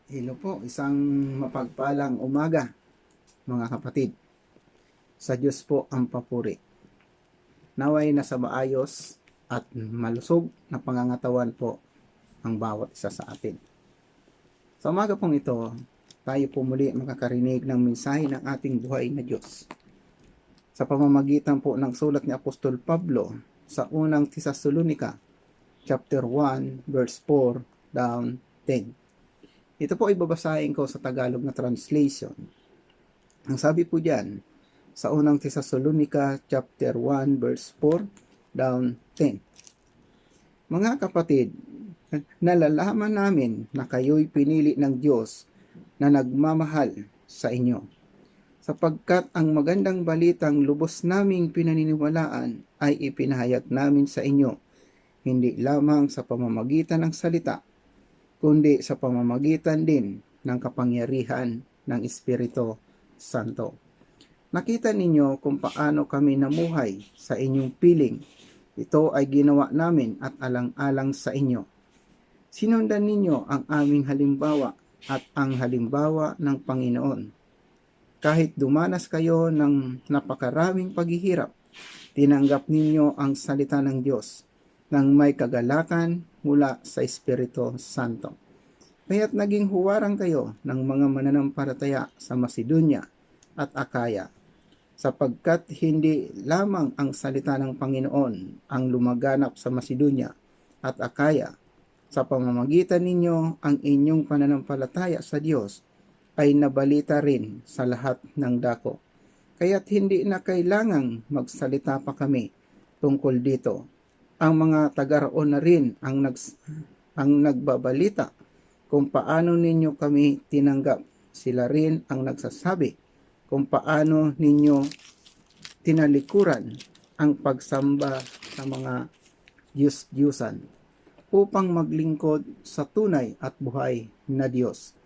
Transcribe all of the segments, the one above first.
Hello po, isang mapagpalang umaga mga kapatid. Sa Diyos po ang papuri. Naway nasa maayos at malusog na pangangatawan po ang bawat isa sa atin. Sa umaga pong ito, tayo po muli makakarinig ng mensahe ng ating buhay na Diyos. Sa pamamagitan po ng sulat ni Apostol Pablo sa unang Tesalonica, chapter 1, verse 4 down 10. Ito po ay babasahin ko sa Tagalog na translation. Ang sabi po diyan, sa unang Tesalonica chapter 1 verse 4 down 10. Mga kapatid, nalalaman namin na kayo'y pinili ng Diyos na nagmamahal sa inyo. Sapagkat ang magandang balitang lubos naming pinaniniwalaan ay ipinahayag namin sa inyo, hindi lamang sa pamamagitan ng salita, kundi sa pamamagitan din ng kapangyarihan ng Espiritu Santo. Nakita ninyo kung paano kami namuhay sa inyong piling. Ito ay ginawa namin at alang-alang sa inyo. Sinundan ninyo ang aming halimbawa at ang halimbawa ng Panginoon. Kahit dumanas kayo ng napakaraming paghihirap, tinanggap ninyo ang salita ng Diyos nang may kagalakan mula sa Espiritu Santo. Kaya't naging huwarang kayo ng mga mananampalataya sa Macedonia at Akaya, sapagkat hindi lamang ang salita ng Panginoon ang lumaganap sa Macedonia at Akaya. Sa pamamagitan ninyo, ang inyong pananampalataya sa Diyos ay nabalita rin sa lahat ng dako. Kaya't hindi na kailangang magsalita pa kami tungkol dito. Ang mga taga-roon na rin ang nagbabalita kung paano ninyo kami tinanggap. Sila rin ang nagsasabi kung paano ninyo tinalikuran ang pagsamba sa mga Diyos-Diyusan upang maglingkod sa tunay at buhay na Diyos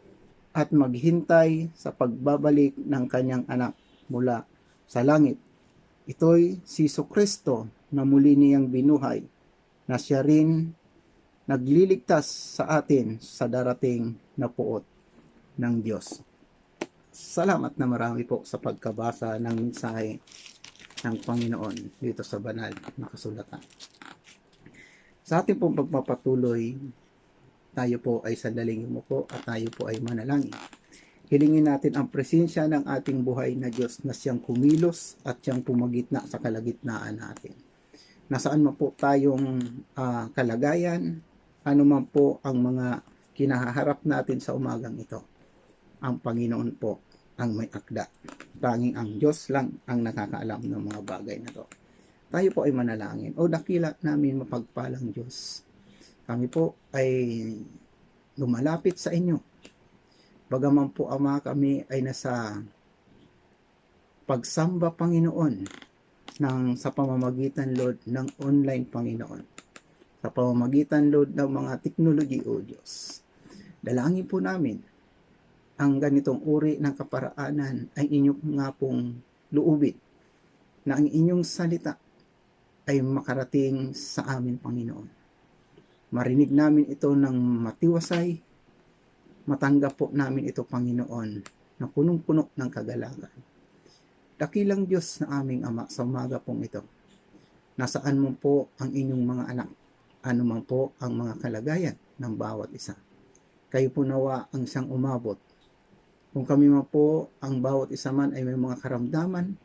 at maghintay sa pagbabalik ng kanyang anak mula sa langit. Ito'y si Jesucristo na muli niyang binuhay, na siya rin nagliligtas sa atin sa darating na puot ng Diyos. Salamat na marami po sa pagkabasa ng mensahe ng Panginoon dito sa banal na kasulatan. Sa ating pong pagpapatuloy, tayo po ay sandaling yumuko at tayo po ay manalangin. Hilingin natin ang presensya ng ating buhay na Diyos na siyang kumilos at siyang pumagitna sa kalagitnaan natin. Nasaan man po tayong kalagayan, ano man po ang mga kinaharap natin sa umagang ito, ang Panginoon po ang may akda. Tanging ang Diyos lang ang nakakaalam ng mga bagay na to. Tayo po ay manalangin. O dakila namin mapagpalang Diyos, kami po ay lumalapit sa inyo. Bagaman po, Ama, kami ay nasa pagsamba, Panginoon, sa pamamagitan, Lord, ng online, Panginoon. Sa pamamagitan, Lord, ng mga technology, O Diyos. Dalangin po namin ang ganitong uri ng kaparaanan ay inyong nga pong luubin, na ang inyong salita ay makarating sa amin, Panginoon. Marinig namin ito ng matiwasay, matanggap po namin ito, Panginoon, na punong-puno ng kagalakan. Dakilang Diyos na aming Ama, sa umaga pong ito, nasaan mo po ang inyong mga anak, ano man po ang mga kalagayan ng bawat isa. Kayo po nawa ang siyang umabot. Kung kami man po, ang bawat isa man ay may mga karamdaman,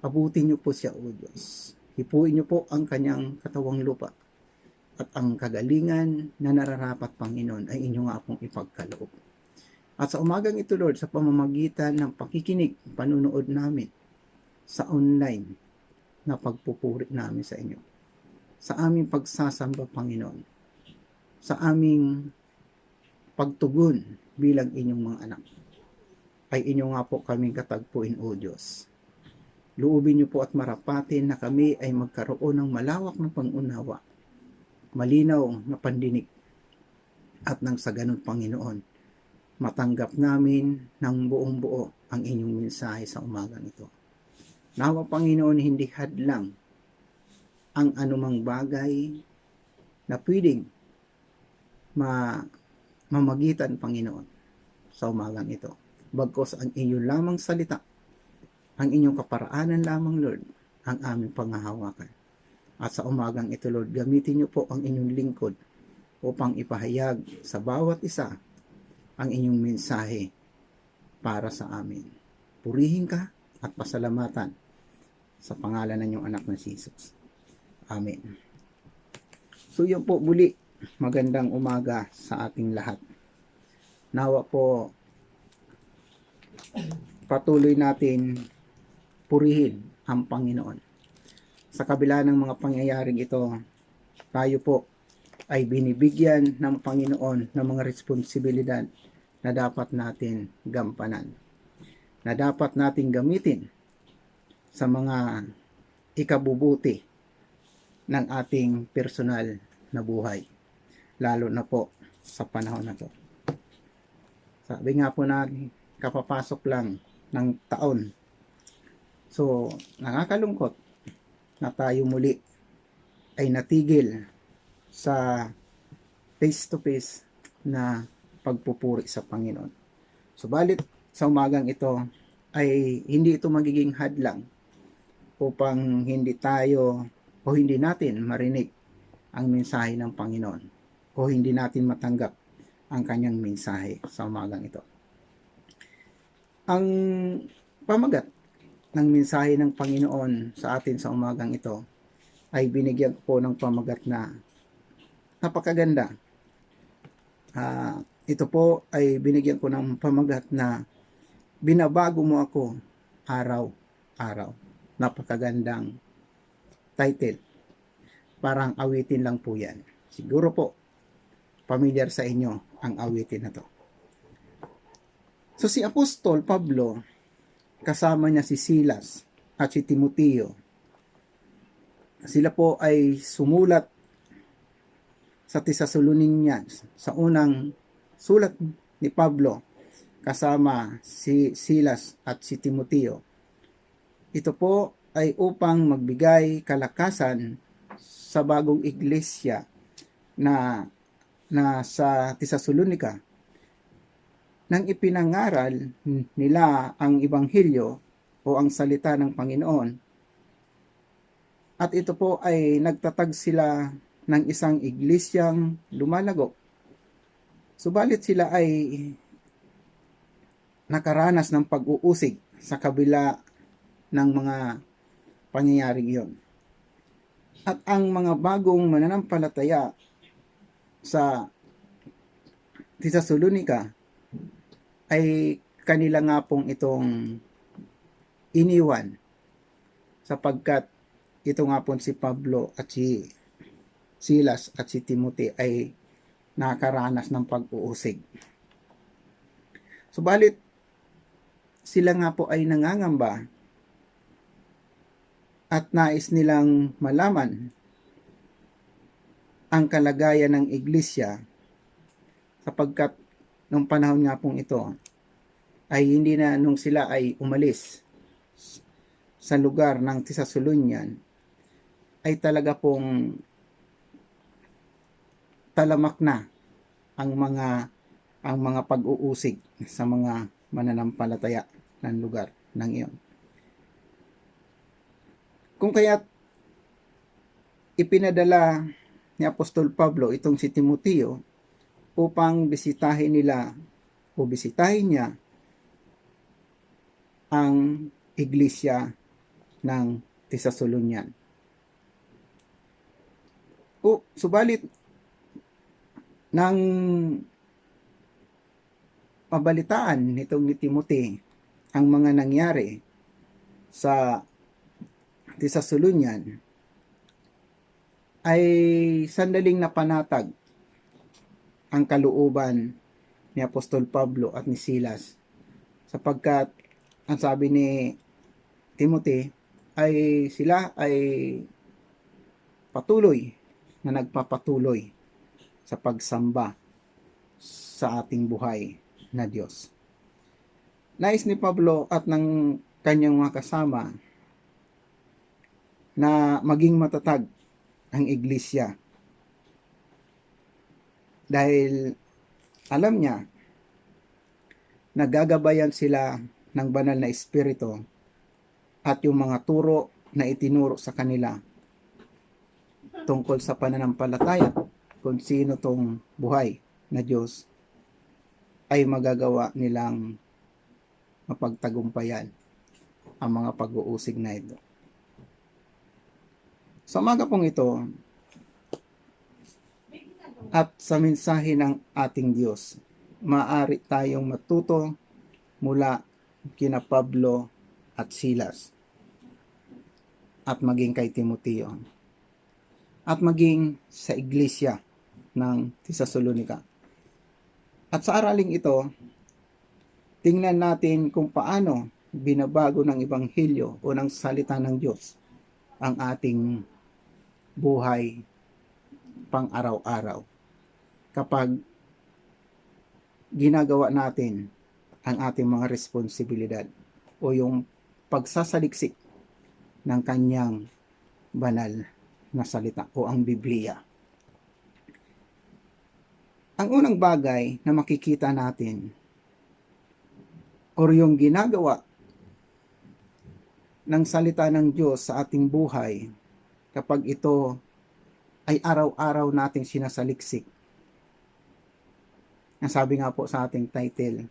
abutin niyo po siya, O Diyos. Hipuin niyo po ang kanyang katawang lupa. At ang kagalingan na nararapat, Panginoon, ay inyo nga pong ipagkaloob. At sa umagang ito, Lord, sa pamamagitan ng pakikinig, panunood namin sa online na pagpupuri namin sa inyo. Sa aming pagsasamba, Panginoon. Sa aming pagtugon bilang inyong mga anak. Ay inyo nga po kaming katagpuin, O Diyos. Luubin niyo po at marapatin na kami ay magkaroon ng malawak na pangunawa, malinaw na pandinig, at nang sa ganun, Panginoon, matanggap namin ng buong buo ang inyong mensahe sa umagang ito. Nawa, Panginoon, hindi hadlang ang anumang bagay na pwedeng mamagitan, Panginoon, sa umagang ito. Bagkos ang inyong lamang salita, ang inyong kaparaanan lamang, Lord, ang aming panghahawakan. At sa umagang ito, Lord, gamitin niyo po ang inyong lingkod upang ipahayag sa bawat isa ang inyong mensahe para sa amin. Purihin ka at pasalamatan sa pangalan ng inyong anak na si Jesus. Amen. So yun po, muli, magandang umaga sa ating lahat. Nawa po, patuloy natin purihin ang Panginoon. Sa kabila ng mga pangyayaring ito, tayo po ay binibigyan ng Panginoon ng mga responsibilidad na dapat natin gampanan, na dapat natin gamitin sa mga ikabubuti ng ating personal na buhay, lalo na po sa panahon na to. Sabi nga po na kapapasok lang ng taon. So, nakakalungkot na tayo muli ay natigil sa face-to-face na pagpupuri sa Panginoon. Subalit, sa umagang ito ay hindi ito magiging hadlang upang hindi tayo o hindi natin marinig ang mensahe ng Panginoon o hindi natin matanggap ang kanyang mensahe sa umagang ito. Ang pamagat ng mensahe ng Panginoon sa atin sa umagang ito ay binigyan ko ng pamagat na napakaganda. Ito po ay binigyan ko ng pamagat na binabago mo ako araw-araw. Napakagandang title. Parang awitin lang po yan. Siguro po, familiar sa inyo ang awitin na to. So si Apostol Pablo, kasama niya si Silas at si Timoteo, sila po ay sumulat sa Thessalonians, sa unang sulat ni Pablo kasama si Silas at si Timoteo. Ito po ay upang magbigay kalakasan sa bagong iglesia na sa Thessalonica nang ipinangaral nila ang ebanghelyo o ang salita ng Panginoon. At ito po ay nagtatag sila ng isang iglesyang lumalago. Subalit sila ay nakaranas ng pag-uusig sa kabila ng mga pangyayaring iyon. At ang mga bagong mananampalataya sa Thessalonica ay kanila nga pong itong iniwan sapagkat ito nga pong si Pablo at si Silas at si Timothy ay nakaranas ng pag-uusig. Subalit, sila nga po ay nangangamba at nais nilang malaman ang kalagayan ng iglesia sapagkat nung panahon nga pong ito ay hindi na nung sila ay umalis sa lugar ng Thessalonian ay talaga pong talamak na ang mga pag-uusig sa mga mananampalataya ng lugar ng iyon. Kung kaya't ipinadala ni Apostol Pablo itong si Timoteo upang bisitahin niya ang iglesia ng Thessalonian. Subalit nang mabalitaan nitong ni Timothy ang mga nangyari sa Thessalonian ay sandaling napanatag ang kalooban ni Apostol Pablo at ni Silas sapagkat ang sabi ni Timothy ay sila ay patuloy na nagpapatuloy sa pagsamba sa ating buhay na Diyos. Nais ni Pablo at ng kanyang mga kasama na maging matatag ang iglesia dahil alam niya nagagabayan sila ng banal na espiritu at yung mga turo na itinuro sa kanila tungkol sa pananampalataya kung sino tong buhay na Diyos ay magagawa nilang mapagtagumpayan ang mga pag-uusig na ito. Sa umaga pong ito at sa mensahe ng ating Diyos, maaari tayong matuto mula kina Pablo at Silas at maging kay Timoteo at maging sa iglesia ng Thessalonica. At sa araling ito, tingnan natin kung paano binabago ng ebanghelyo o ng salita ng Diyos ang ating buhay pang araw-araw kapag ginagawa natin ang ating mga responsibilidad o yung pagsasaliksik ng kanyang banal na salita o ang Biblia. Ang unang bagay na makikita natin o yung ginagawa ng salita ng Diyos sa ating buhay kapag ito ay araw-araw nating sinasaliksik. Nasabi nga po sa ating title,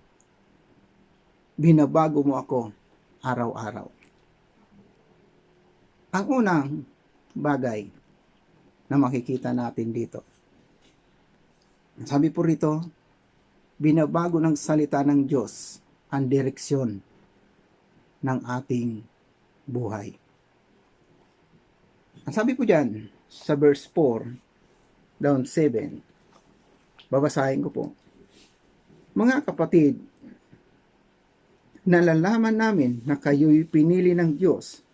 binabago mo ako araw-araw. Ang unang bagay na makikita natin dito, sabi po rito, binabago ng salita ng Diyos ang direksyon ng ating buhay. Ang sabi po dyan, sa verse 4, down 7, babasahin ko po. Mga kapatid, nalalaman namin na kayo'y pinili ng Diyos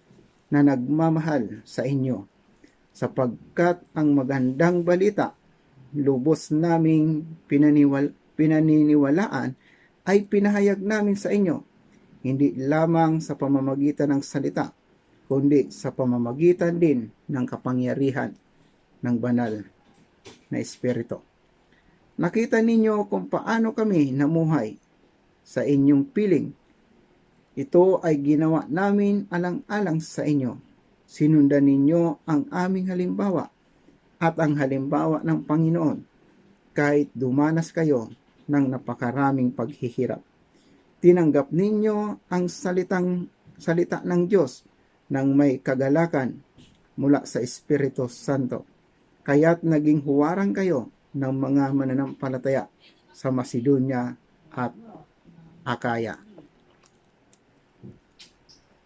na nagmamahal sa inyo, sapagkat ang magandang balita, lubos naming pinaniniwalaan, ay pinahayag namin sa inyo, hindi lamang sa pamamagitan ng salita, kundi sa pamamagitan din ng kapangyarihan ng banal na Espiritu. Nakita ninyo kung paano kami namuhay sa inyong piling. Ito ay ginawa namin alang-alang sa inyo. Sinundan ninyo ang aming halimbawa at ang halimbawa ng Panginoon kahit dumanas kayo ng napakaraming paghihirap. Tinanggap ninyo ang salita ng Diyos ng may kagalakan mula sa Espiritu Santo. Kaya't naging huwarang kayo ng mga mananampalataya sa Macedonia at Akaya.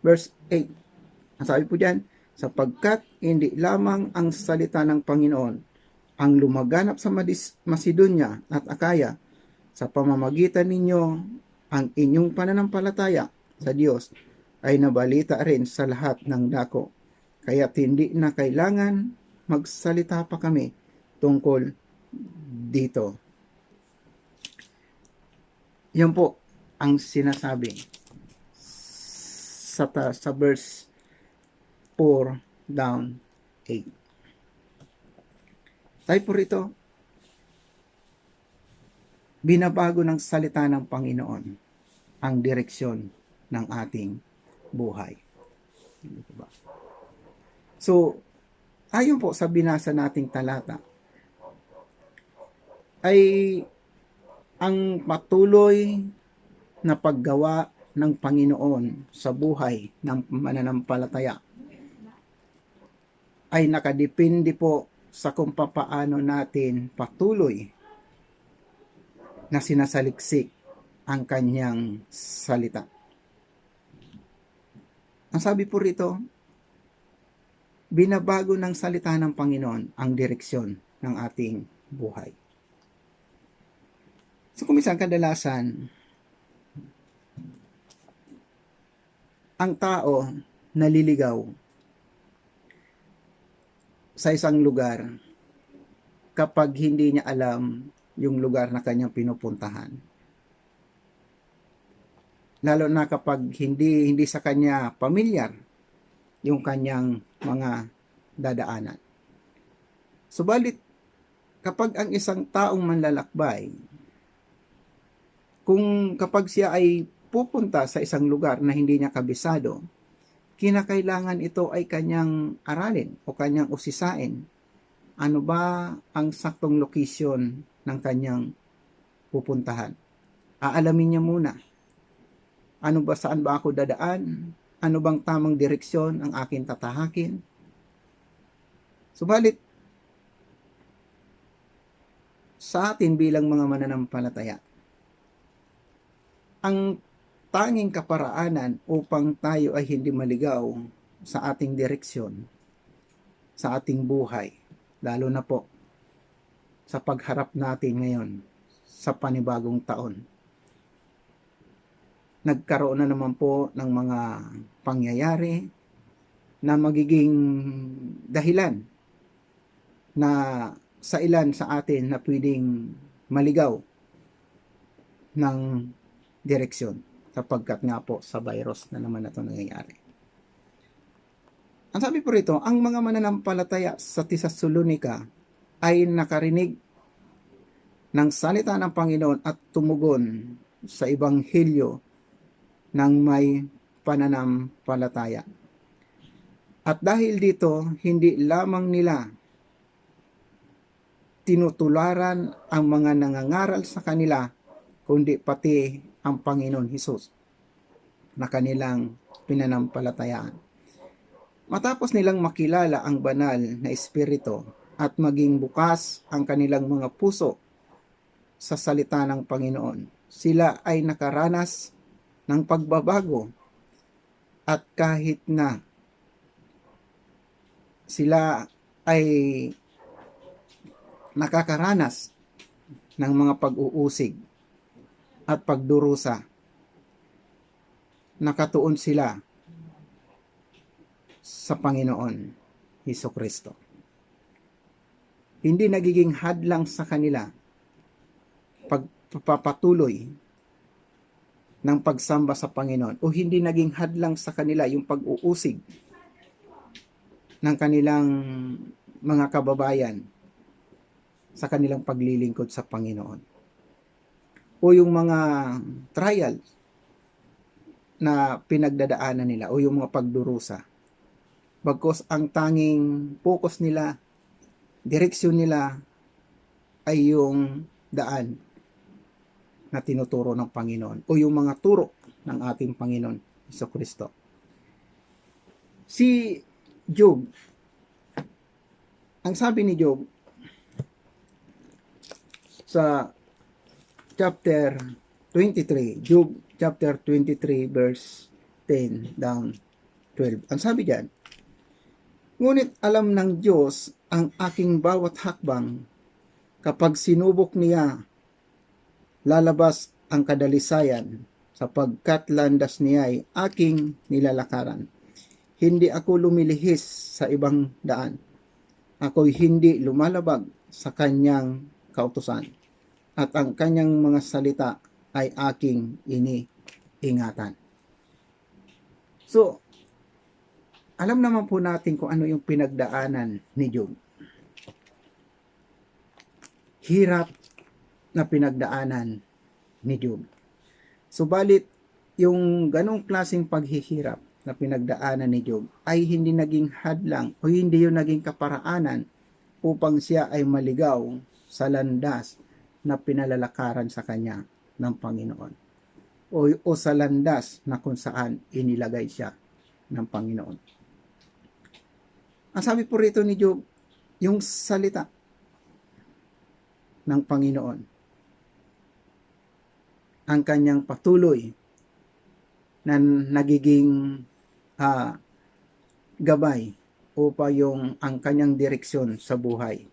Verse 8. Ang sabi po dyan, sapagkat hindi lamang ang salita ng Panginoon ang lumaganap sa Macedonia at Akaya, sa pamamagitan ninyo ang inyong pananampalataya sa Diyos ay nabalita rin sa lahat ng dako. Kaya't hindi na kailangan magsalita pa kami tungkol dito. Yan po ang sinasabi sa verse 4 down 8. Tayo po rito, binabago ng salita ng Panginoon ang direksyon ng ating buhay. So, ayon po sa binasa nating talata, ay ang patuloy na paggawa ng Panginoon sa buhay ng mananampalataya ay nakadepende po sa kung papaano natin patuloy na sinasaliksik ang kanyang salita. Ang sabi po rito, binabago ng salita ng Panginoon ang direksyon ng ating buhay. So kung minsan kadalasan, ang tao naliligaw sa isang lugar kapag hindi niya alam yung lugar na kanyang pinupuntahan. Lalo na kapag hindi sa kanya pamilyar yung kanyang mga dadaanan. Subalit, kapag ang isang taong manlalakbay, kapag siya ay pupunta sa isang lugar na hindi niya kabisado, kinakailangan ito ay kanyang aralin o kanyang usisain. Ano ba ang saktong location ng kanyang pupuntahan? Aalamin niya muna. Saan ba ako dadaan? Ano bang tamang direksyon ang aking tatahakin? Subalit, sa atin bilang mga mananampalataya, ang tanging kaparaanan upang tayo ay hindi maligaw sa ating direksyon, sa ating buhay, lalo na po sa pagharap natin ngayon sa panibagong taon. Nagkaroon na naman po ng mga pangyayari na magiging dahilan na sa ilan sa atin na pwedeng maligaw ng direksyon sapagkat nga po sa virus na naman na ito nangyayari. Ang sabi po rito, ang mga mananampalataya sa Tesalonika ay nakarinig ng salita ng Panginoon at tumugon sa Ebanghelyo ng may pananampalataya. At dahil dito, hindi lamang nila tinutularan ang mga nangangaral sa kanila, kundi pati ang Panginoon Hesus na kanilang pinanampalatayaan. Matapos nilang makilala ang banal na Espiritu at maging bukas ang kanilang mga puso sa salita ng Panginoon, sila ay nakaranas ng pagbabago at kahit na sila ay nakakaranas ng mga pag-uusig at pagdurusa, nakatuon sila sa Panginoon Hesukristo. Hindi nagiging hadlang sa kanila pagpapatuloy ng pagsamba sa Panginoon, o hindi naging hadlang sa kanila yung pag-uusig ng kanilang mga kababayan sa kanilang paglilingkod sa Panginoon, o yung mga trials na pinagdadaanan nila, o yung mga pagdurusa. Bagkus ang tanging focus nila, direksyon nila ay yung daan na tinuturo ng Panginoon, o yung mga turo ng ating Panginoon Hesukristo. Si Job, ang sabi ni Job sa chapter 23, Job chapter 23 verse 10 down 12. Ang sabi diyan, ngunit alam ng Diyos ang aking bawat hakbang, kapag sinubok niya, lalabas ang kadalisayan, sapagkat landas niya ay aking nilalakaran. Hindi ako lumilihis sa ibang daan. Ako'y hindi lumalabag sa kanyang kautusan, at ang kanyang mga salita ay aking iniingatan. So, alam naman po natin kung ano yung pinagdaanan ni Job. Hirap na pinagdaanan ni Job. Subalit, yung ganong klaseng paghihirap na pinagdaanan ni Job ay hindi naging hadlang o hindi yung naging kaparaanan upang siya ay maligaw sa landas na pinalalakaran sa kanya ng Panginoon, o sa landas na kung saan inilagay siya ng Panginoon. Ang sabi po rito ni Job, yung salita ng Panginoon ang kanyang patuloy na nagiging gabay upang yung ang kanyang direksyon sa buhay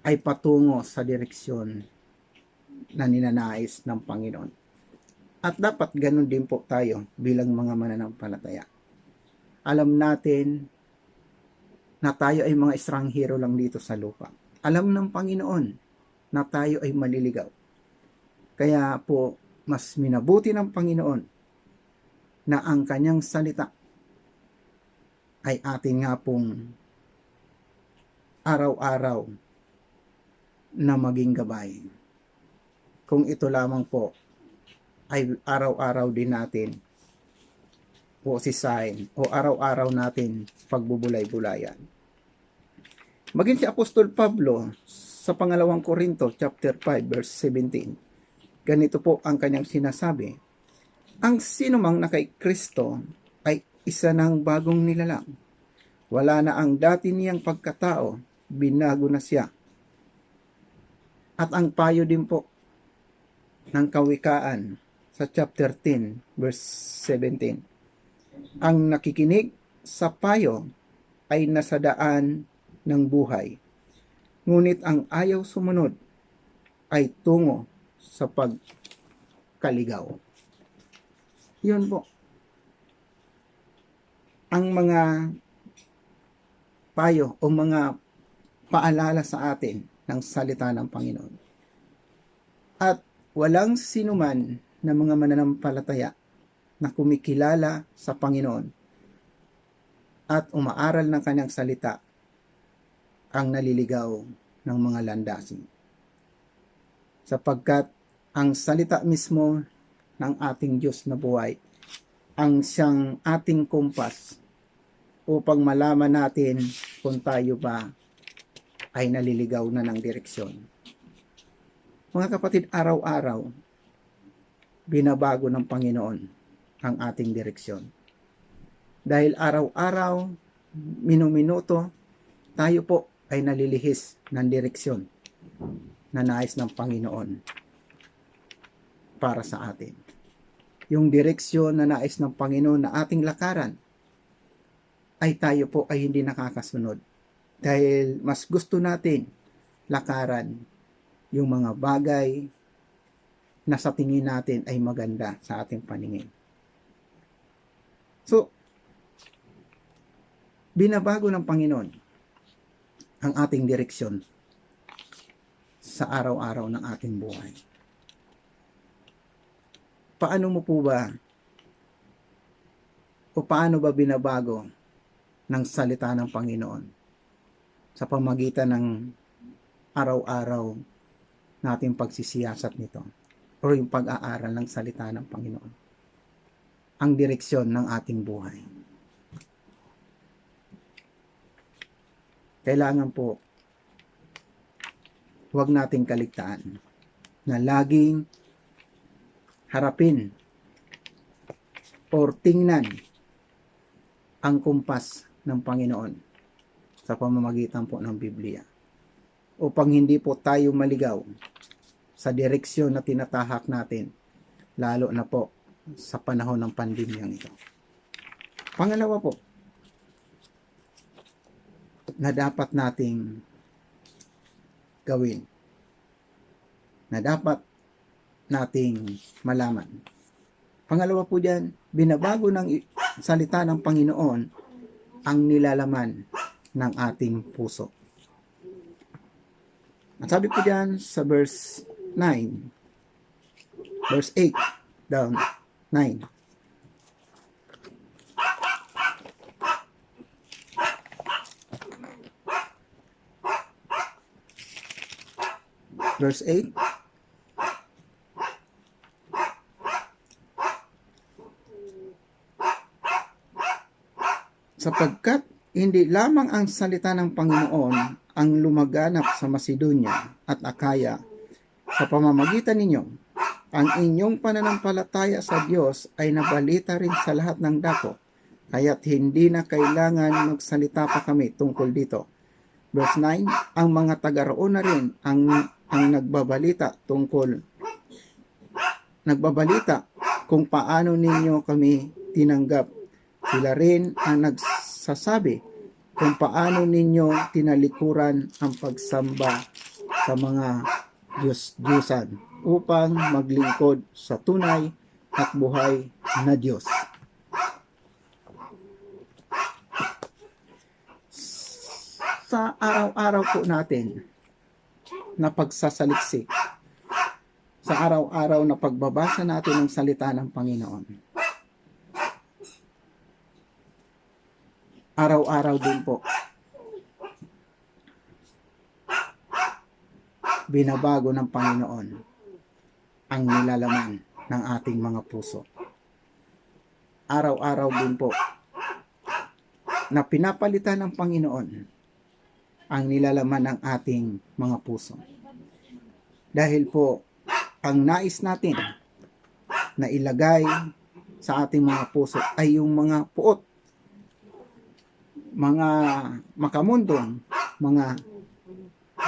ay patungo sa direksyon na ninanais ng Panginoon. At dapat ganun din po tayo bilang mga mananampalataya. Alam natin na tayo ay mga estranghero lang dito sa lupa. Alam ng Panginoon na tayo ay maliligaw. Kaya po, mas minabuti ng Panginoon na ang kanyang salita ay atin nga pong araw-araw na maging gabay. Kung ito lamang po ay araw-araw din natin po sisahin, o araw-araw natin pagbubulay-bulayan. Maging si Apostol Pablo sa pangalawang Korinto chapter 5 verse 17. Ganito po ang kanyang sinasabi, ang sinumang na kay Kristo ay isa ng bagong nilalang. Wala na ang dati niyang pagkatao, binago na siya. At ang payo din po ng Kawikaan sa chapter 10 verse 17. Ang nakikinig sa payo ay nasa daan ng buhay, ngunit ang ayaw sumunod ay tungo sa pagkaligaw. Yun po ang mga payo o mga paalala sa atin ng salita ng Panginoon. At walang sinuman na mga mananampalataya na kumikilala sa Panginoon at umaaral ng kanyang salita ang naliligaw ng mga landasin. Sapagkat ang salita mismo ng ating Diyos na buhay ang siyang ating kumpas upang malaman natin kung tayo ba ay naliligaw na ng direksyon. Mga kapatid, araw-araw, binabago ng Panginoon ang ating direksyon. Dahil araw-araw, minuminuto, tayo po ay nalilihis ng direksyon na nais ng Panginoon para sa atin. Yung direksyon na nais ng Panginoon na ating lakaran, ay tayo po ay hindi nakakasunod. Dahil mas gusto natin lakaran yung mga bagay na sa tingin natin ay maganda sa ating paningin. So, binabago ng Panginoon ang ating direksyon sa araw-araw ng ating buhay. Paano mo po ba o paano ba binabago ng salita ng Panginoon sa pamagitan ng araw-araw nating pagsisiyasat nito o yung pag-aaral ng salita ng Panginoon, ang direksyon ng ating buhay? Kailangan po huwag nating kaligtaan na laging harapin or tingnan ang kumpas ng Panginoon sa pamamagitan po ng Biblia upang hindi po tayo maligaw sa direksyon na tinatahak natin, lalo na po sa panahon ng pandemyang ito. Pangalawa po, na dapat nating gawin, na dapat nating malaman. Pangalawa po dyan, binabago ng salita ng Panginoon ang nilalaman ng ating puso. At sabi po dyan sa verse 9, verse 8 down, 9. Verse 8. Sapagkat hindi lamang ang salita ng Panginoon ang lumaganap sa Macedonia at Akaya sa pamamagitan ninyo, ang inyong pananampalataya sa Diyos ay nabalita rin sa lahat ng dako, kaya't hindi na kailangan magsalita pa kami tungkol dito. Verse 9, ang mga taga-roon na rin ang nagbabalita kung paano ninyo kami tinanggap. Sila rin ang nagsasabi kung paano ninyo tinalikuran ang pagsamba sa mga Diyos-Diyosan upang maglingkod sa tunay at buhay na Diyos. Sa araw-araw po natin na pagsasaliksik, sa araw-araw na pagbabasa natin ng salita ng Panginoon, araw-araw din po binabago ng Panginoon ang nilalaman ng ating mga puso. Araw-araw din po na pinapalitan ng Panginoon ang nilalaman ng ating mga puso. Dahil po, ang nais natin na ilagay sa ating mga puso ay yung mga puot, mga makamundong mga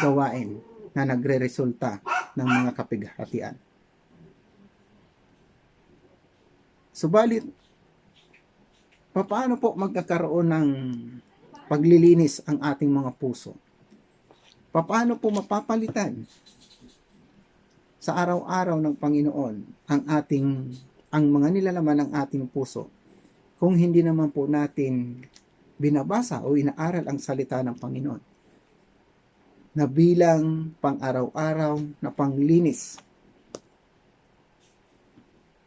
gawain na nagre-resulta ng mga kapighatian. Subalit, paano po magkakaroon ng paglilinis ang ating mga puso? Paano po mapapalitan sa araw-araw ng Panginoon ang mga nilalaman ng ating puso kung hindi naman po natin binabasa o inaaral ang salita ng Panginoon na bilang pang-araw-araw na panglinis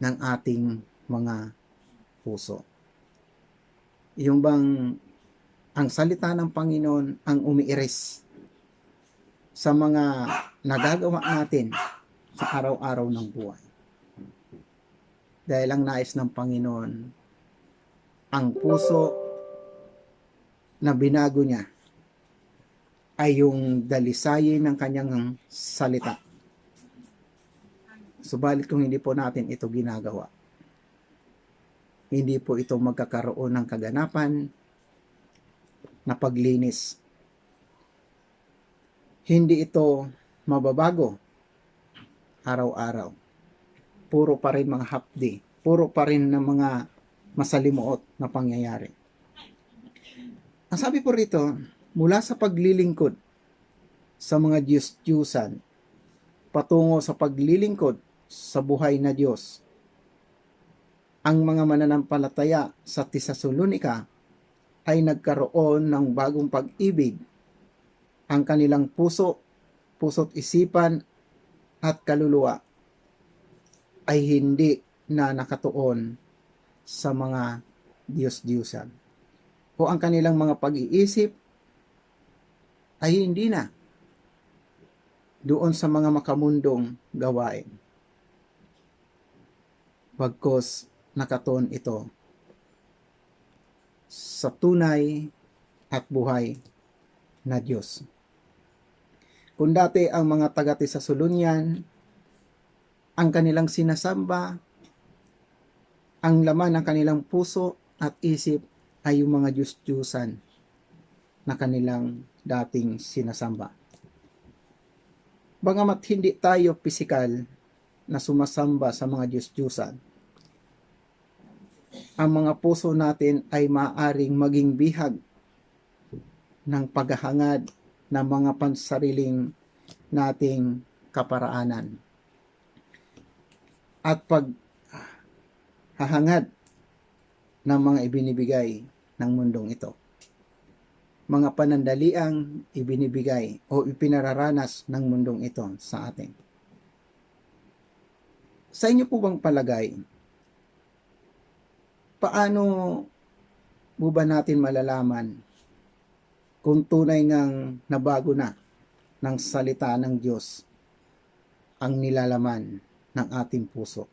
ng ating mga puso. Yung bang ang salita ng Panginoon ang umiiris sa mga nagagawa natin sa araw-araw ng buhay. Dahil ang nais ng Panginoon, ang puso na binago niya ay yung dalisayin ng kanyang salita. Subalit kung hindi po natin ito ginagawa, hindi po ito magkakaroon ng kaganapan na paglinis. Hindi ito mababago araw-araw. Puro pa rin mga hapdi. Puro pa rin ng mga masalimuot na pangyayari. Ang sabi po rito, mula sa paglilingkod sa mga Diyos-Diyusan patungo sa paglilingkod sa buhay na Diyos, ang mga mananampalataya sa Tesalonika ay nagkaroon ng bagong pag-ibig. Ang kanilang puso't isipan at kaluluwa ay hindi na nakatuon sa mga Diyos-Diyusan. O ang kanilang mga pag-iisip ay hindi na doon sa mga makamundong gawain. Bagkus nakatuon ito sa tunay at buhay na Diyos. Kung dati ang mga taga-Tesalonican, ang kanilang sinasamba, ang laman ng kanilang puso at isip ay yung mga Diyos-Diyusan na kanilang dating sinasamba. Bagamat hindi tayo pisikal na sumasamba sa mga Diyos-Diyusan, ang mga puso natin ay maaaring maging bihag ng paghahangad ng mga pansariling nating kaparaanan at paghahangad ng mga ibinibigay ng mundong ito. Mga panandaliang ibinibigay o ipinararanas ng mundong ito sa atin. Sa inyo po bang palagay, paano mo ba natin malalaman kung tunay ngang nabago na ng salita ng Diyos ang nilalaman ng ating puso?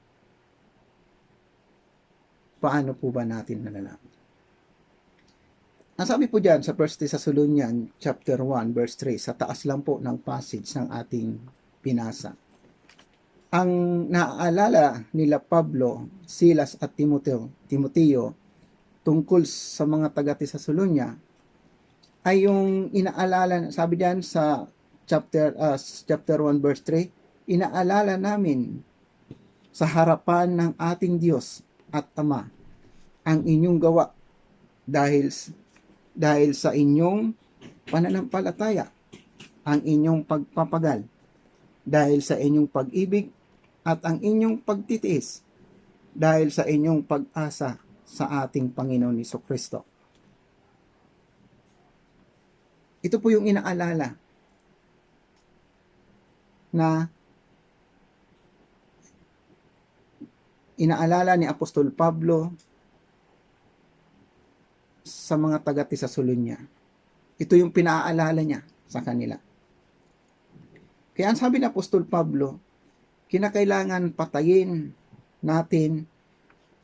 Paano po ba natin malalaman? Ang sabi po dyan sa 1 Thessalonians chapter 1 verse 3, sa taas lang po ng passage ng ating pinasa. Ang naaalala nila Pablo, Silas at Timoteo tungkol sa mga taga-Tesalonia ay yung inaalala, sabi diyan sa chapter 1 verse 3, inaalala namin sa harapan ng ating Diyos at Ama ang inyong gawa dahil sa inyong pananampalataya, ang inyong pagpapagal, dahil sa inyong pag-ibig at ang inyong pagtitiis, dahil sa inyong pag-asa sa ating Panginoon Jesucristo. Ito po yung inaalala ni Apostol Pablo sa mga taga-Tesalonia. Ito yung pinaalala niya sa kanila. Kaya ang sabi ni Apostol Pablo, kinakailangan patayin natin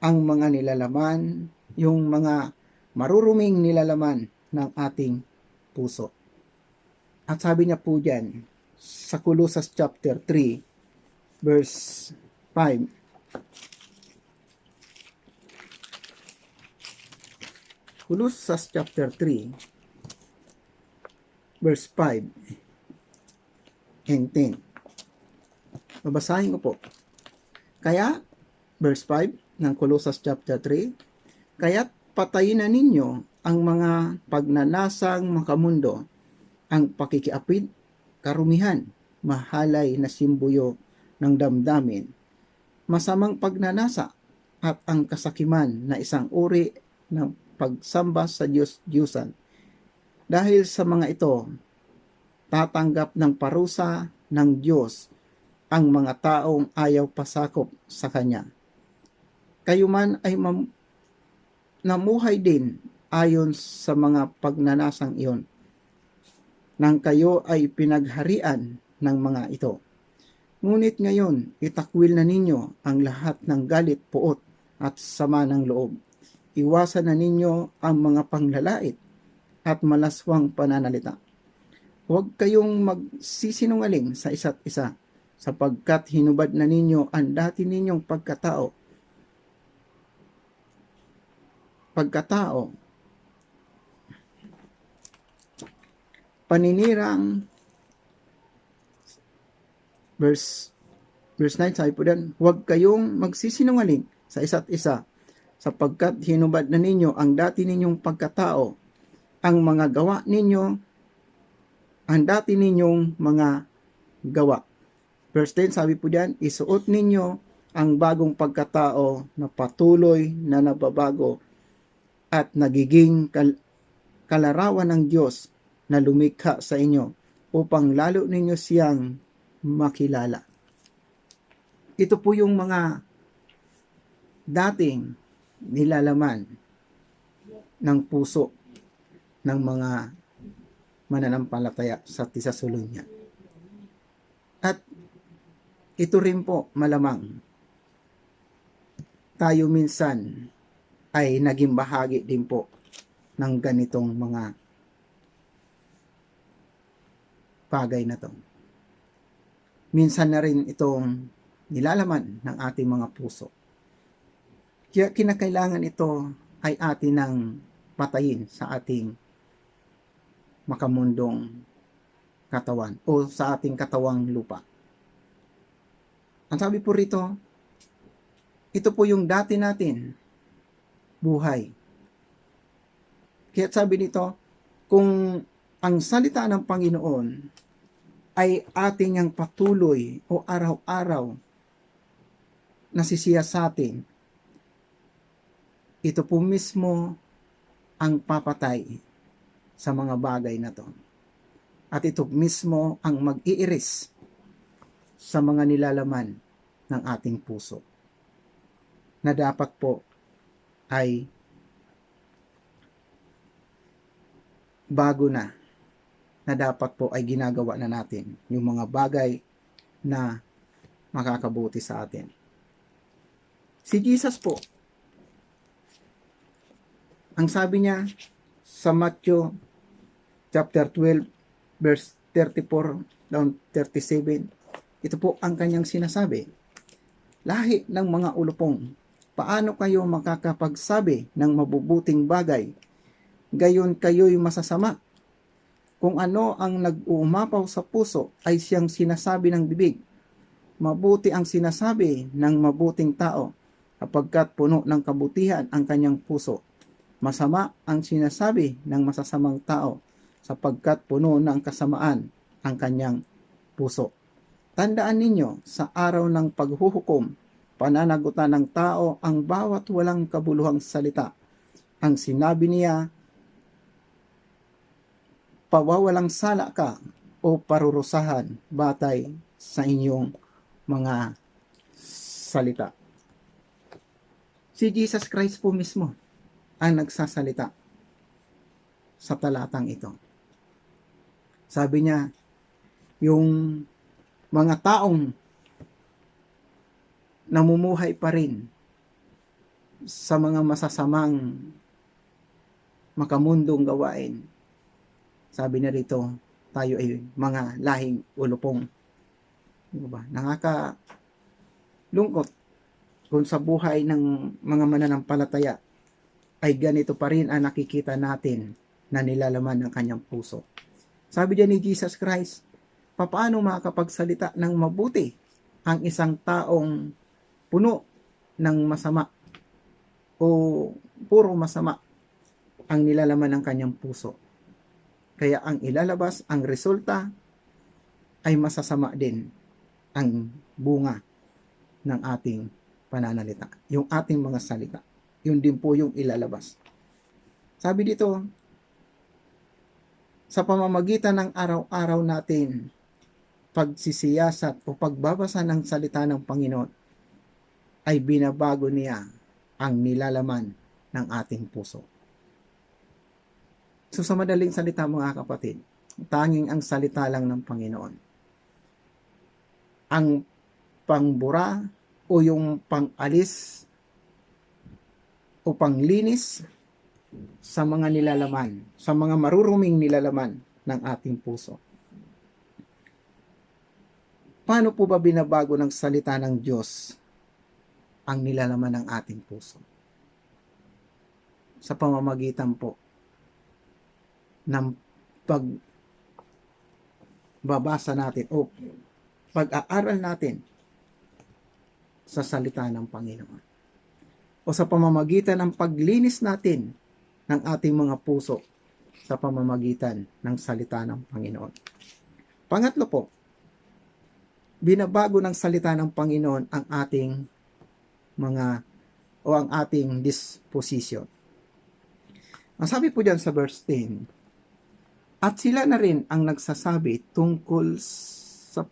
ang mga nilalaman, yung mga maruruming nilalaman ng ating puso. At sabi niya po dyan, sa Colossus chapter 3, verse 5, Colossus chapter 3, verse 5 and 10. Babasahin ko po. Kaya, verse 5 ng Colossus chapter 3, kaya't patayin na ninyo ang mga pagnanasang makamundo, ang pakikiapid, karumihan, mahalay na simbuyo ng damdamin, masamang pagnanasa, at ang kasakiman na isang uri ng pagsamba sa Diyos-Diyusan. Dahil sa mga ito, tatanggap ng parusa ng Diyos ang mga taong ayaw pasakop sa Kanya. kayo man ay namuhay din ayon sa mga pagnanasang iyon, nang kayo ay pinagharian ng mga ito. Ngunit ngayon, itakwil na ninyo ang lahat ng galit, puot, at sama ng loob. Iwasan na ninyo ang mga panglalait at malaswang pananalita. Huwag kayong magsisinungaling sa isa't isa, sapagkat hinubad na ninyo ang dati ninyong pagkatao, paninirang, verse 9, sabi po diyan, huwag kayong magsisinungaling sa isa't isa, sapagkat hinubad na ninyo ang dati ninyong pagkatao, ang mga gawa ninyo, ang dati ninyong mga gawa. Verse 10, sabi po diyan, isuot ninyo ang bagong pagkatao na patuloy na nababago at nagiging kalarawan ng Diyos na lumikha sa inyo upang lalo ninyo siyang makilala. Ito po yung mga dating nilalaman ng puso ng mga mananampalataya sa Tesalonia. At ito rin po malamang tayo minsan ay naging bahagi din po ng ganitong mga bagay na to. Minsan na rin itong nilalaman ng ating mga puso. Kaya kinakailangan ito ay atin ng patayin sa ating makamundong katawan o sa ating katawang lupa. Ang sabi po rito, ito po yung dati natin buhay. Kaya sabi nito, kung ang salita ng Panginoon ay ating ang patuloy o araw-araw nasisiya sa atin, ito po mismo ang papatay sa mga bagay na to. At ito mismo ang mag-iiris sa mga nilalaman ng ating puso na dapat po ay bago na dapat po ay ginagawa na natin yung mga bagay na makakabuti sa atin. Si Jesus po, ang sabi niya sa Matthew chapter 12 verse 34 down 37, ito po ang kanyang sinasabi, lahi ng mga ulupong, paano kayo makakapagsabi ng mabubuting bagay, gayon kayo'y masasama? Kung ano ang nag-uumapaw sa puso ay siyang sinasabi ng bibig. Mabuti ang sinasabi ng mabuting tao, kapagkat puno ng kabutihan ang kanyang puso. Masama ang sinasabi ng masasamang tao, sapagkat puno ng kasamaan ang kanyang puso. Tandaan ninyo, sa araw ng paghuhukom, pananagutan ng tao ang bawat walang kabuluhang salita. Ang sinabi niya, pawawalang sala ka o parurusahan batay sa inyong mga salita. Si Jesus Christ po mismo ang nagsasalita sa talatang ito. Sabi niya, yung mga taong namumuhay pa rin sa mga masasamang makamundong gawain, sabi na rito, tayo ay mga lahing ulupong. Diba? Nakakalungkot kung sa buhay ng mga mananampalataya ay ganito pa rin ang nakikita natin na nilalaman ng kanyang puso. Sabi diyan ni Jesus Christ, paano makakapagsalita ng mabuti ang isang taong puno ng masama o puro masama ang nilalaman ng kanyang puso? Kaya ang ilalabas, ang resulta ay masasama din ang bunga ng ating pananalita. Yung ating mga salita. Yun din po yung ilalabas. Sabi dito, sa pamamagitan ng araw-araw natin, pagsisiyasat o pagbabasa ng salita ng Panginoon, ay binabago niya ang nilalaman ng ating puso. So sa madaling salita mga kapatid, tanging ang salita lang ng Panginoon ang pangbura o yung pangalis o panglinis sa mga nilalaman, sa mga maruruming nilalaman ng ating puso. Paano po ba binabago ng salita ng Diyos ang nilalaman ng ating puso? Sa pamamagitan po ng pagbabasa natin o pag-aaral natin sa salita ng Panginoon. O sa pamamagitan ng paglinis natin ng ating mga puso sa pamamagitan ng salita ng Panginoon. Pangatlo po, binabago ng salita ng Panginoon ang ating ang ating disposition. Ang sabi po diyan sa verse 10, at sila na rin ang nagsasabi tungkol sa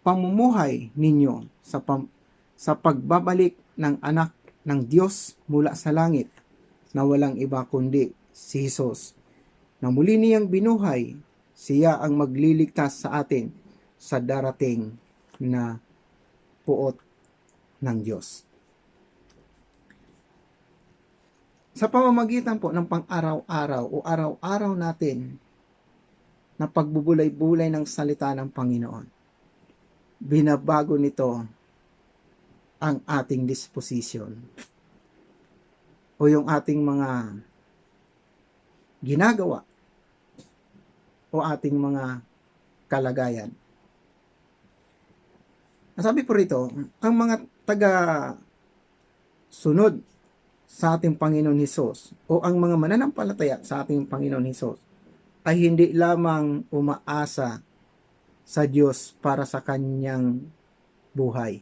pamumuhay ninyo sa pagbabalik ng anak ng Diyos mula sa langit na walang iba kundi si Jesus, na muli niyang binuhay. Siya ang magliligtas sa atin sa darating na puot ng Diyos. Sa pamamagitan po ng pang-araw-araw o araw-araw natin na pagbubulay-bulay ng salita ng Panginoon, binabago nito ang ating disposition o yung ating mga ginagawa o ating mga kalagayan. Sabi po rito, ang mga taga-sunod sa ating Panginoon Hesus o ang mga mananampalataya sa ating Panginoon Hesus ay hindi lamang umaasa sa Diyos para sa kanyang buhay.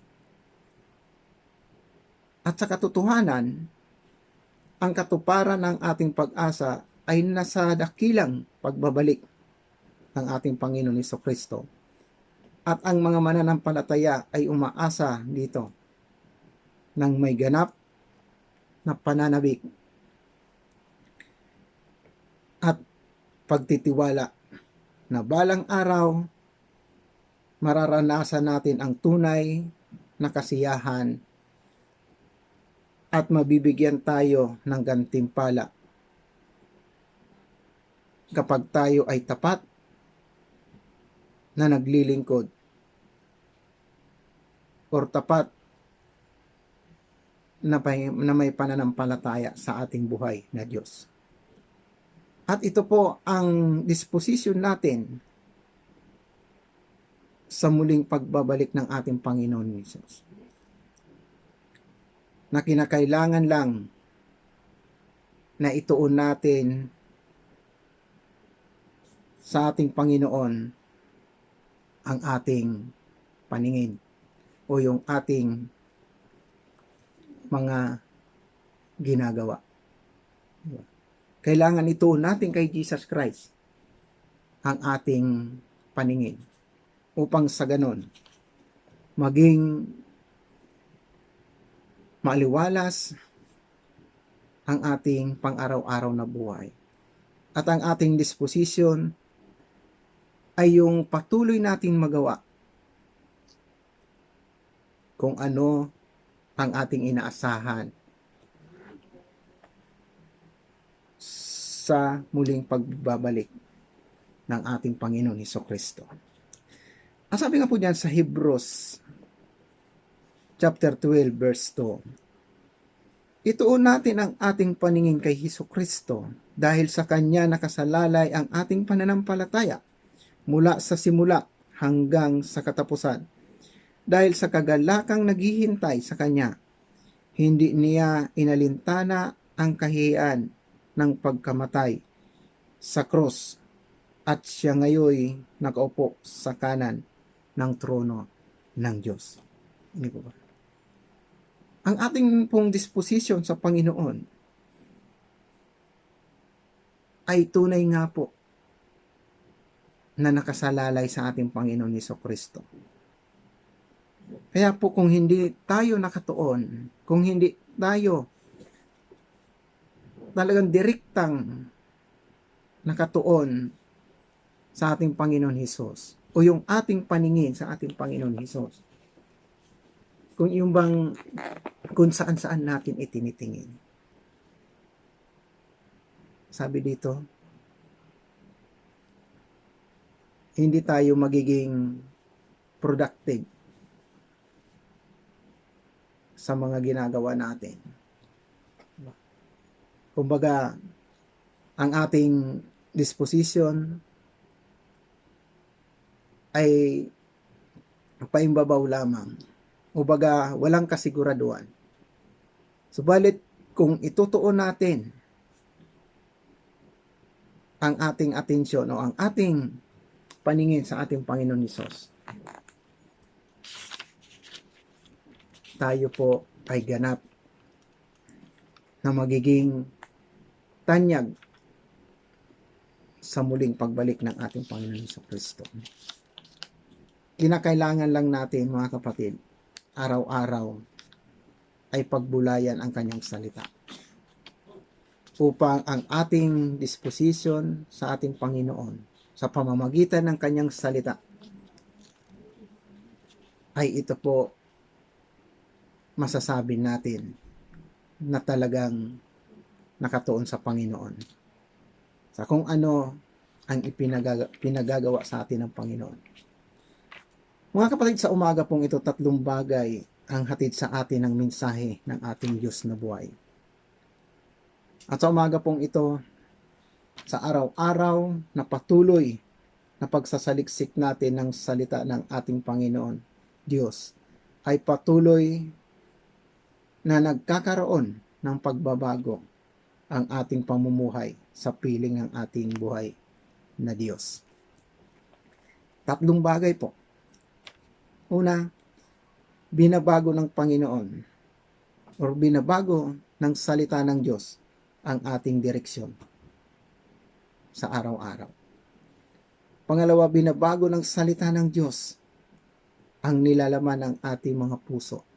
At sa katotohanan, ang katuparan ng ating pag-asa ay nasa dakilang pagbabalik ng ating Panginoon Hesukristo. At ang mga mananampalataya ay umaasa dito ng may ganap na pananabik at pagtitiwala na balang araw mararanasan natin ang tunay na kasiyahan at mabibigyan tayo ng gantimpala kapag tayo ay tapat na naglilingkod or tapat na may pananampalataya sa ating buhay na Diyos. At ito po ang disposition natin sa muling pagbabalik ng ating Panginoon Jesus, na kinakailangan lang na ituon natin sa ating Panginoon ang ating paningin o yung ating mga ginagawa. Kailangan ituon natin kay Jesus Christ ang ating paningin upang sa ganon maging maliwalas ang ating pang-araw-araw na buhay. At ang ating disposition ay yung patuloy nating magawa kung ano ang ating inaasahan sa muling pagbabalik ng ating Panginoon Hesukristo. Ang sabi nga po diyan sa Hebrews chapter 12 verse 2, ituon natin ang ating paningin kay Hesukristo dahil sa Kanya nakasalalay ang ating pananampalataya mula sa simula hanggang sa katapusan. Dahil sa kagalakang naghihintay sa Kanya, hindi Niya inalintana ang kahihiyan ng pagkamatay sa krus at Siya ngayoy nakaupo sa kanan ng trono ng Diyos. Hindi po ba? Ang ating pong disposition sa Panginoon ay tunay nga po na nakasalalay sa ating Panginoon Hesukristo. Kaya po kung hindi tayo nakatuon, kung hindi tayo talagang direktang nakatuon sa ating Panginoon Hesus, o yung ating paningin sa ating Panginoon Hesus, kung yung bang kung saan-saan natin itinitingin. Sabi dito, hindi tayo magiging productive sa mga ginagawa natin. Kumbaga, ang ating disposition ay paimbabaw lamang. Kumbaga, walang kasiguraduhan. Subalit, kung itutuon natin ang ating atensyon o ang ating paningin sa ating Panginoon Hesus, tayo po ay ganap na magiging tanyag sa muling pagbalik ng ating Panginoon Jesucristo. Kinakailangan lang natin, mga kapatid, araw-araw ay pagbulayan ang kanyang salita upang ang ating disposition sa ating Panginoon sa pamamagitan ng kanyang salita ay ito po masasabi natin na talagang nakatuon sa Panginoon, sa kung ano ang pinagagawa sa atin ng Panginoon. Mga kapatid, sa umaga pong ito, 3 bagay ang hatid sa atin ng mensahe ng ating Diyos na buhay. At sa umaga pong ito, sa araw-araw na patuloy na pagsasaliksik natin ng salita ng ating Panginoon Diyos, ay patuloy na nagkakaroon ng pagbabago ang ating pamumuhay sa piling ng ating buhay na Diyos. 3 bagay po. Una, binabago ng Panginoon o binabago ng salita ng Diyos ang ating direksyon sa araw-araw. Pangalawa, binabago ng salita ng Diyos ang nilalaman ng ating mga puso.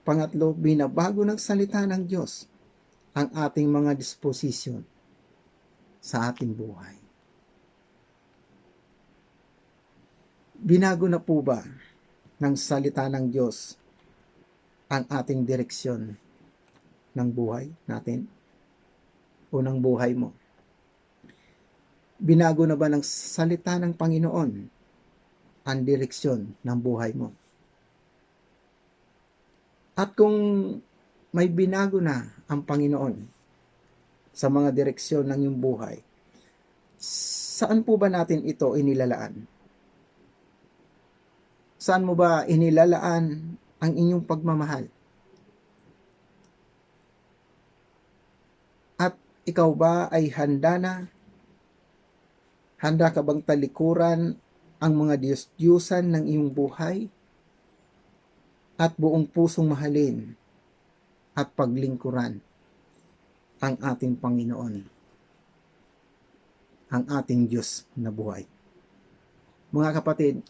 Pangatlo, binabago ng salita ng Diyos ang ating mga disposition sa ating buhay. Binago na po ba ng salita ng Diyos ang ating direksyon ng buhay natin o ng buhay mo? Binago na ba ng salita ng Panginoon ang direksyon ng buhay mo? At kung may binago na ang Panginoon sa mga direksyon ng iyong buhay, saan po ba natin ito inilalaan? Saan mo ba inilalaan ang inyong pagmamahal? At ikaw ba ay handa na? Handa ka bang talikuran ang mga Diyos-Diyusan ng iyong buhay? At buong pusong mahalin at paglingkuran ang ating Panginoon, ang ating Diyos na buhay. Mga kapatid,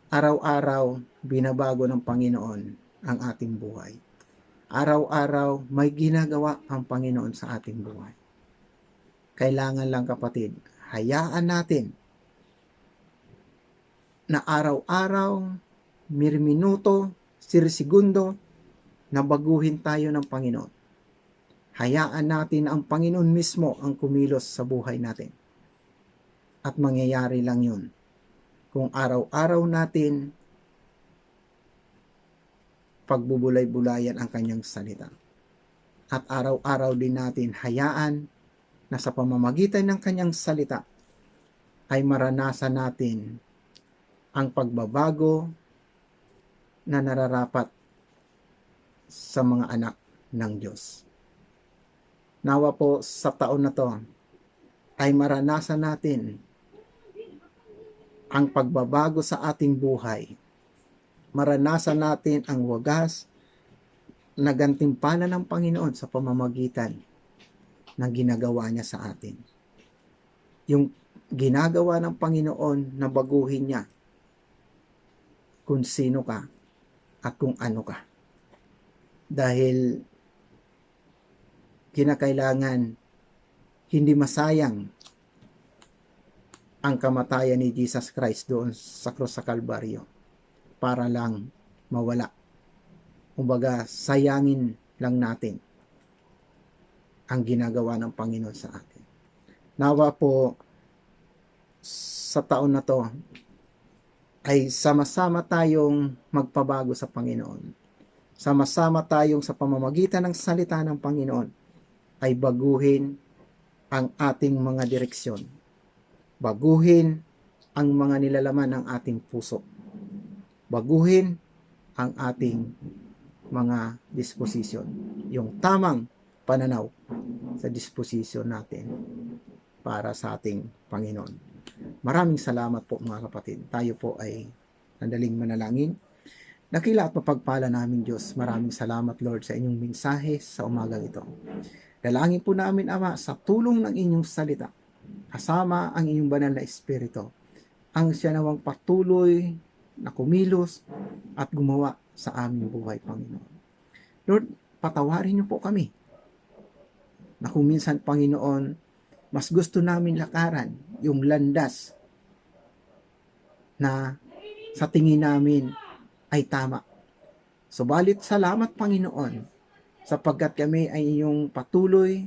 araw-araw binabago ng Panginoon ang ating buhay. Araw-araw may ginagawa ang Panginoon sa ating buhay. Kailangan lang, kapatid, hayaan natin na araw-araw, minuto, segundo, na baguhin tayo ng Panginoon. Hayaan natin ang Panginoon mismo ang kumilos sa buhay natin. At mangyayari lang yun kung araw-araw natin pagbubulay-bulayan ang kanyang salita. At araw-araw din natin hayaan na sa pamamagitan ng kanyang salita ay maranasan natin ang pagbabago na nararapat sa mga anak ng Diyos. Nawa po sa taon na to ay maranasan natin ang pagbabago sa ating buhay. Maranasan natin ang wagas na gantimpala ng Panginoon sa pamamagitan ng ginagawa niya sa atin. Yung ginagawa ng Panginoon na baguhin niya kung sino ka at kung ano ka. Dahil kinakailangan hindi masayang ang kamatayan ni Jesus Christ doon sa krus sa Kalbaryo para lang mawala. Kumbaga, sayangin lang natin ang ginagawa ng Panginoon sa atin. Nawa po sa taon na to ay sama-sama tayong magpabago sa Panginoon. Sama-sama tayong sa pamamagitan ng salita ng Panginoon ay baguhin ang ating mga direksyon. Baguhin ang mga nilalaman ng ating puso. Baguhin ang ating mga disposisyon. Yung tamang pananaw sa disposisyon natin para sa ating Panginoon. Maraming salamat po mga kapatid. Tayo po ay sandaling manalangin. Dakila at mapagpala namin Diyos. Maraming salamat Lord sa inyong mensahe sa umagang ito. Dalangin po namin Ama sa tulong ng inyong salita. Kasama ang inyong banal na Espiritu. Ang siya nawang patuloy na kumilos at gumawa sa aming buhay Panginoon. Lord, patawarin niyo po kami na kung minsan Panginoon, mas gusto namin lakaran yung landas na sa tingin namin ay tama. Subalit salamat Panginoon sapagkat kami ay inyong patuloy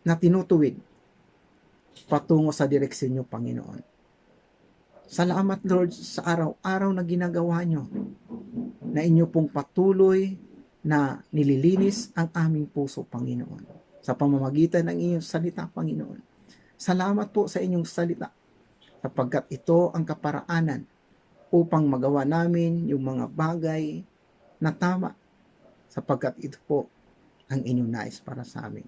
na tinutuwid patungo sa direksyon niyo Panginoon. Salamat Lord sa araw-araw na ginagawa niyo na inyo pong patuloy na nililinis ang aming puso Panginoon sa pamamagitan ng inyong salita Panginoon. Salamat po sa inyong salita sapagkat ito ang kaparaanan upang magawa namin yung mga bagay na tama sapagkat ito po ang inyong nais para sa amin.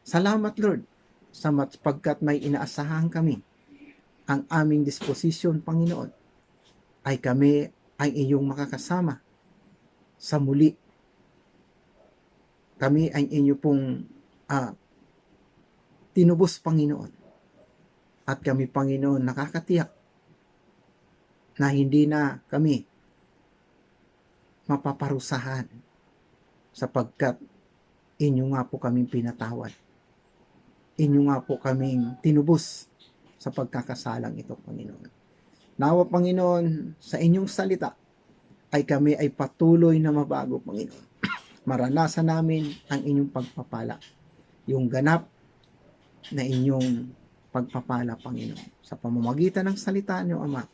Salamat Lord sapagkat may inaasahan kami ang aming disposisyon Panginoon ay kami ay iyong makakasama sa muli. Kami ay inyo pong tinubos Panginoon. At kami Panginoon nakakatiyak na hindi na kami mapaparusahan sapagkat inyo nga po kaming pinatawad. Inyo nga po kaming tinubos sa pagkakasalang ito Panginoon. Nawa Panginoon sa inyong salita ay kami ay patuloy na mabago Panginoon. Maranasan namin ang inyong pagpapala. Yung ganap na inyong pagpapala, Panginoon. Sa pamamagitan ng salita niyo, Ama,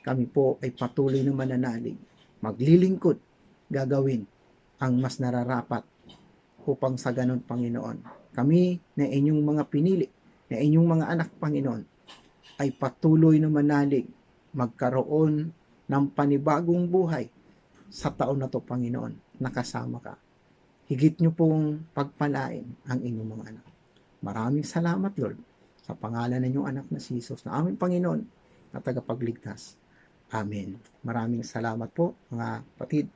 kami po ay patuloy na mananalig, maglilingkod, gagawin ang mas nararapat upang sa ganon, Panginoon. Kami na inyong mga pinili, na inyong mga anak, Panginoon, ay patuloy na manalig, magkaroon ng panibagong buhay sa taon na to, Panginoon, nakasama ka. Higit nyo pong pagpalain ang inyong mga anak. Maraming salamat, Lord, sa pangalan ng inyong anak na si Jesus, na aming Panginoon na tagapagligtas. Amen. Maraming salamat po, mga kapatid.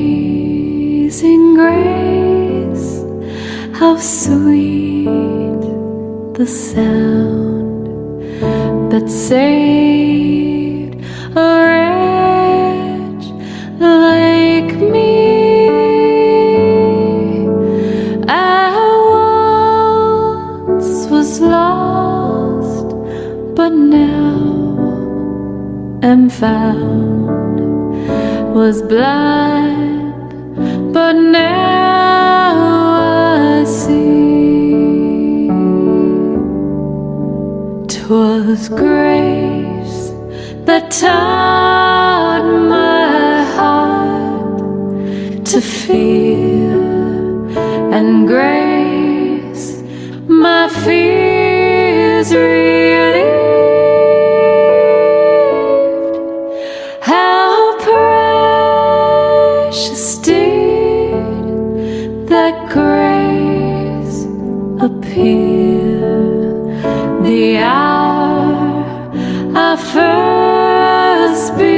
Amazing grace, how sweet the sound that saved a wretch like me. I once was lost, but now am found. Was blind, but now I see. was grace that taught my heart to fear, and grace my fears relieved. How precious did that grace appear the hour I first believed.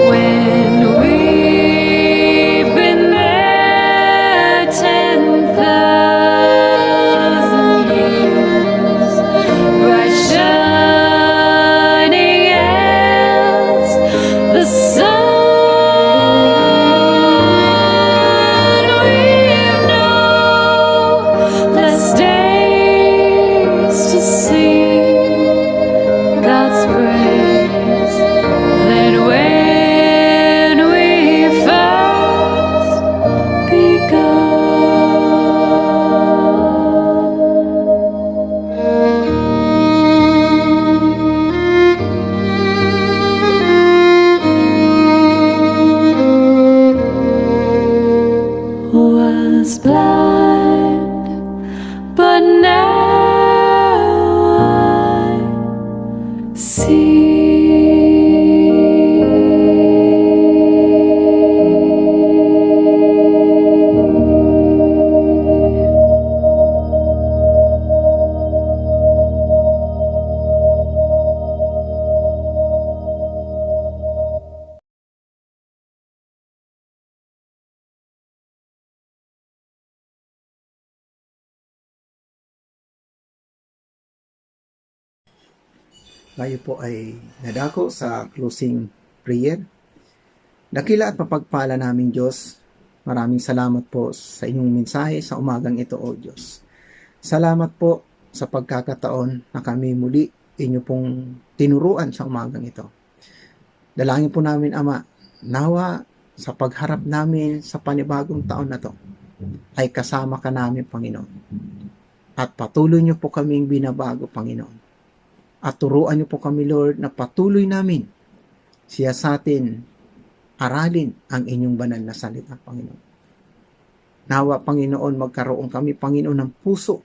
When we've been there 10,000 years, bright shining as the sun, we've known less days to see God's praise than when we first begun. Was blind, but now I see. Tayo po ay nadako sa closing prayer. Dakila at mapagpala namin Diyos, maraming salamat po sa inyong mensahe sa umagang ito, O Diyos. Salamat po sa pagkakataon na kami muli inyo pong tinuruan sa umagang ito. Dalangin po namin, Ama, nawa sa pagharap namin sa panibagong taon na to, ay kasama ka namin, Panginoon. At patuloy niyo po kaming binabago, Panginoon. At turuan niyo po kami, Lord, na patuloy namin siya sa atin aralin ang inyong banal na salita, Panginoon. Nawa, Panginoon, magkaroon kami, Panginoon, ng puso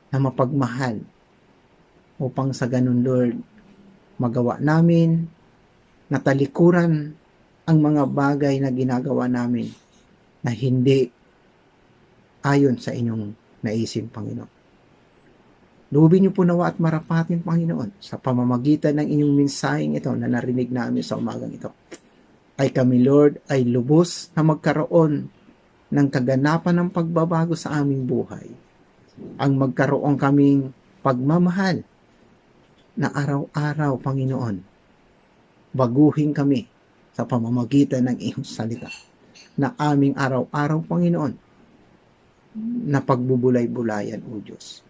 na mapagmahal upang sa ganun, Lord, magawa namin na talikuran ang mga bagay na ginagawa namin na hindi ayon sa inyong naisip, Panginoon. Lubin niyo po nawa at marapatin, Panginoon, sa pamamagitan ng inyong mensaheng ito na narinig namin sa umagang ito. Ay kami, Lord, ay lubos na magkaroon ng kaganapan ng pagbabago sa aming buhay. Ang magkaroon kaming pagmamahal na araw-araw, Panginoon. Baguhin kami sa pamamagitan ng iyong salita na aming araw-araw, Panginoon, na pagbubulay-bulayan, O Diyos.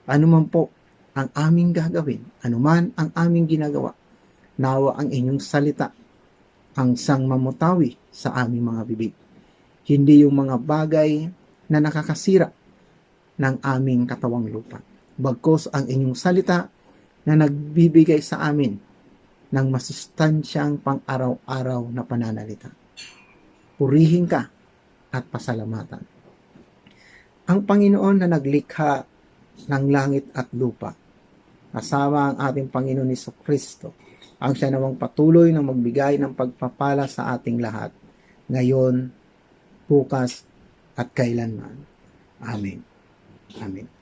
Ano man po ang aming gagawin, ano man ang aming ginagawa, nawa ang inyong salita ang sang mamutawi sa aming mga bibig. Hindi yung mga bagay na nakakasira ng aming katawang lupa. Bagkus ang inyong salita na nagbibigay sa amin ng masustansyang pang-araw-araw na pananalita. Purihin ka at pasalamatan. Ang Panginoon na naglikha ng langit at lupa, kasama ang ating Panginoon Jesucristo, ang siya namang patuloy na magbigay ng pagpapala sa ating lahat, ngayon, bukas, at kailanman. Amen. Amen.